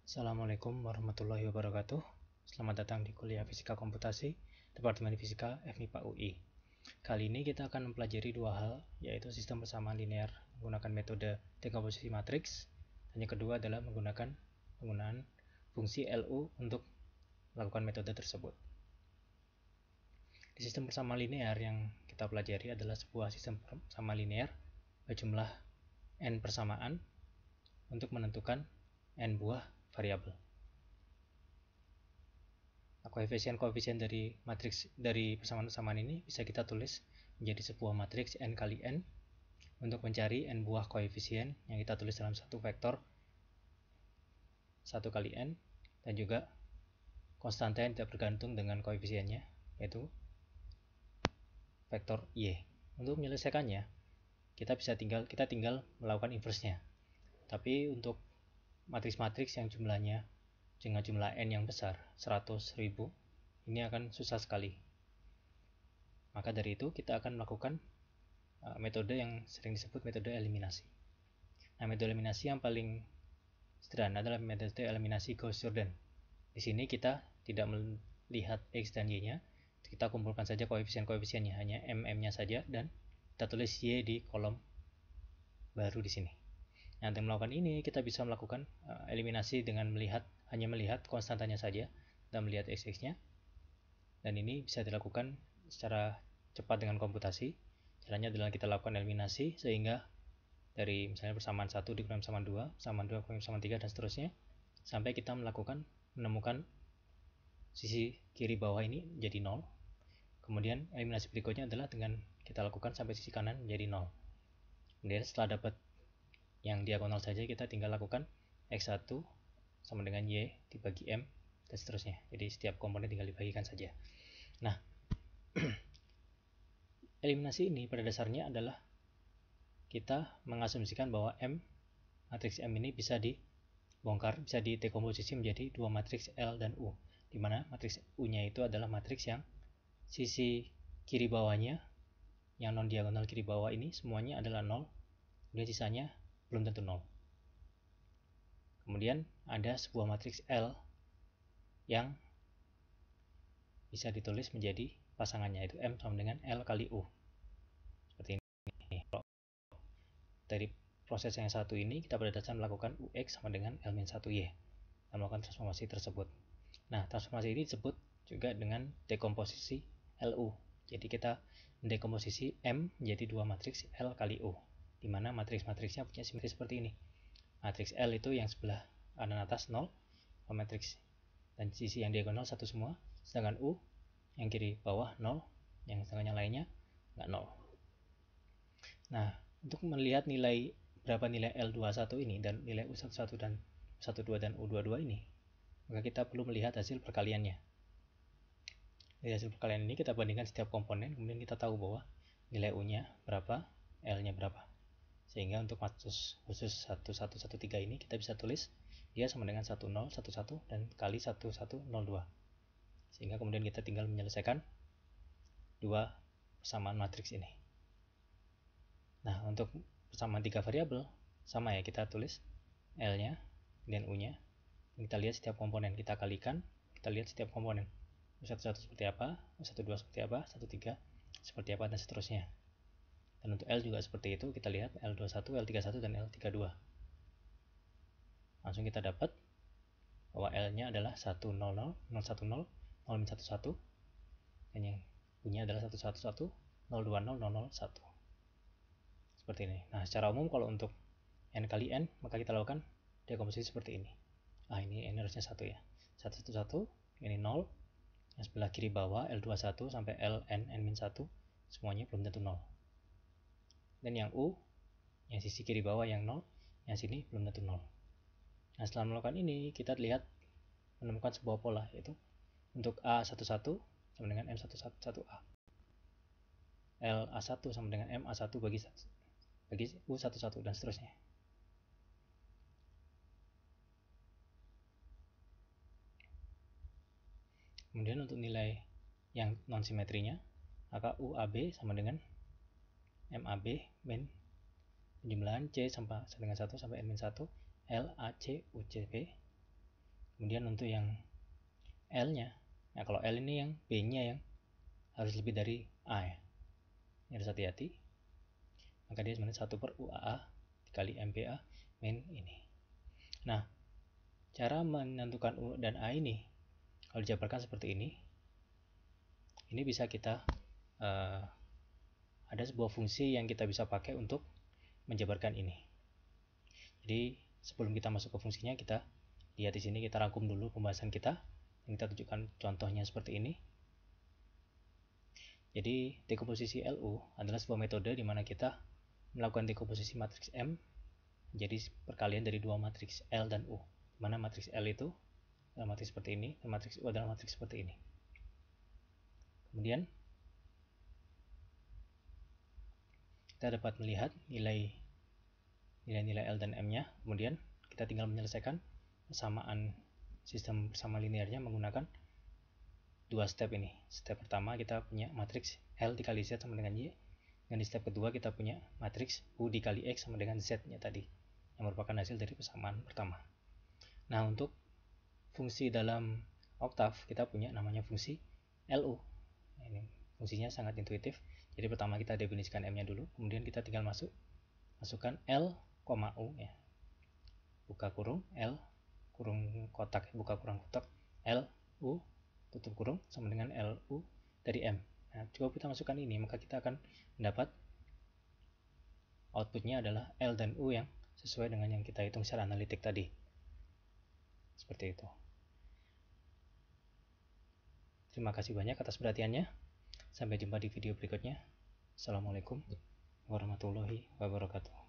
Assalamualaikum warahmatullahi wabarakatuh. Selamat datang di kuliah Fisika Komputasi, Departemen Fisika FMIPA UI. Kali ini kita akan mempelajari dua hal, yaitu sistem persamaan linear menggunakan metode dekomposisi matriks, dan yang kedua adalah penggunaan fungsi LU untuk melakukan metode tersebut. Di sistem persamaan linear yang kita pelajari adalah sebuah sistem persamaan linear berjumlah n persamaan untuk menentukan n buah variabel. Koefisien-koefisien dari persamaan-persamaan ini bisa kita tulis menjadi sebuah matriks n kali n untuk mencari n buah koefisien yang kita tulis dalam satu vektor 1 kali n, dan juga konstanta yang tidak bergantung dengan koefisiennya, yaitu vektor y. Untuk menyelesaikannya kita tinggal melakukan inverse-nya. Tapi untuk matriks-matriks yang jumlahnya dengan jumlah n yang besar, 100, 1000, ini akan susah sekali. Maka dari itu kita akan melakukan metode yang sering disebut metode eliminasi. Nah, metode eliminasi yang paling sederhana adalah metode eliminasi Gauss-Jordan. Di sini kita tidak melihat x dan y-nya, kita kumpulkan saja koefisien-koefisiennya, hanya mm-nya saja, dan kita tulis y di kolom baru di sini. Nah, untuk melakukan ini kita bisa melakukan eliminasi dengan hanya melihat konstantanya saja dan melihat x-nya. Dan ini bisa dilakukan secara cepat dengan komputasi. Caranya adalah kita lakukan eliminasi sehingga dari misalnya persamaan 1 dikurangi persamaan 2, persamaan 2 dikurangi persamaan 3, dan seterusnya sampai kita menemukan sisi kiri bawah ini menjadi 0. Kemudian eliminasi berikutnya adalah dengan kita lakukan sampai sisi kanan menjadi 0. Kemudian setelah dapat yang diagonal saja, kita tinggal lakukan x1 sama dengan y dibagi m, dan seterusnya. Jadi setiap komponen tinggal dibagikan saja. Nah, eliminasi ini pada dasarnya adalah kita mengasumsikan bahwa matriks M ini bisa dibongkar, bisa didekomposisi menjadi dua matriks L dan U, di mana matriks U-nya itu adalah matriks yang sisi kiri bawahnya, yang non-diagonal kiri bawah ini semuanya adalah 0, kemudian sisanya belum tentu 0. Kemudian ada sebuah matriks L yang bisa ditulis menjadi pasangannya, yaitu M sama dengan L kali U. Seperti ini. Dari proses yang satu ini, kita pada dasarnya melakukan UX sama dengan L-1Y dan melakukan transformasi tersebut. Nah, transformasi ini disebut juga dengan dekomposisi LU. Jadi kita mendekomposisi M menjadi dua matriks L kali U, di mana matriks-matriksnya punya simetri seperti ini. Matriks L itu yang sebelah kanan atas 0, matriks dan sisi yang diagonal 1 semua, sedangkan U yang kiri bawah 0, sedangkan yang lainnya nggak 0. Nah, untuk melihat berapa nilai L21 ini dan nilai U11 dan U12 dan U22 ini, maka kita perlu melihat hasil perkaliannya. Dari hasil perkalian ini kita bandingkan setiap komponen, kemudian kita tahu bahwa nilai U-nya berapa, L-nya berapa. Sehingga untuk khusus 1113 ini kita bisa tulis dia sama dengan 1011 dan kali 1102. Sehingga kemudian kita tinggal menyelesaikan dua persamaan matriks ini. Nah, untuk persamaan 3 variabel sama ya, kita tulis L-nya dan U-nya. Kita lihat setiap komponen, kita kalikan, kita lihat setiap komponen. U11 seperti apa, U12 seperti apa, U13 seperti apa, dan seterusnya. Dan untuk L juga seperti itu, kita lihat L21, L31, dan L32. Langsung kita dapat bahwa L-nya adalah 100, 010, 011, dan yang punya adalah 111, 020, 001. Seperti ini. Nah, secara umum kalau untuk n kali n, maka kita lakukan dekomposisi seperti ini. Ini harusnya 1 ya. 111, ini 0, yang sebelah kiri bawah L21 sampai Ln-1, semuanya belum tentu 0. Dan yang U, yang sisi kiri bawah yang 0, yang sini belum tentu 0. Nah, setelah melakukan ini, kita menemukan sebuah pola, yaitu untuk A11 sama dengan M11A, LA1 sama dengan MA1 bagi U11, dan seterusnya. Kemudian untuk nilai yang non-simetrinya, maka UAB sama dengan MAB min penjumlahan C sama dengan 1 sampai N-1 LAC UCB Kemudian untuk yang L-nya, nah kalau L ini yang B-nya yang harus lebih dari A ya. Ini harus hati-hati. Maka dia sebenarnya 1 per UAA dikali MPA min ini. Nah, cara menentukan U dan A ini, kalau dijabarkan seperti ini bisa kita ada sebuah fungsi yang kita bisa pakai untuk menjabarkan ini. Jadi sebelum kita masuk ke fungsinya, kita lihat di sini, kita rangkum dulu pembahasan kita. Kita tunjukkan contohnya seperti ini. Jadi dekomposisi LU adalah sebuah metode di mana kita melakukan dekomposisi matriks M menjadi perkalian dari dua matriks L dan U. Di mana matriks L itu adalah matriks seperti ini dan matriks U adalah matriks seperti ini. Kemudian kita dapat melihat nilai-nilai L dan M-nya. Kemudian kita tinggal menyelesaikan persamaan sistem bersama linearnya menggunakan dua step ini. Step pertama kita punya matriks L dikali Z sama dengan Y. Dan di step kedua kita punya matriks U dikali X sama dengan Z-nya tadi, yang merupakan hasil dari persamaan pertama. Nah, untuk fungsi dalam Octave kita punya namanya fungsi LU. Nah, ini fungsinya sangat intuitif. Jadi pertama kita definisikan M-nya dulu, kemudian kita tinggal masukkan L, U ya. Buka kurung L kurung kotak, buka kurung kotak L U tutup kurung sama dengan LU dari M. Nah, coba kita masukkan ini, maka kita akan mendapat outputnya adalah L dan U yang sesuai dengan yang kita hitung secara analitik tadi. Seperti itu. Terima kasih banyak atas perhatiannya. Sampai jumpa di video berikutnya. Assalamualaikum warahmatullahi wabarakatuh.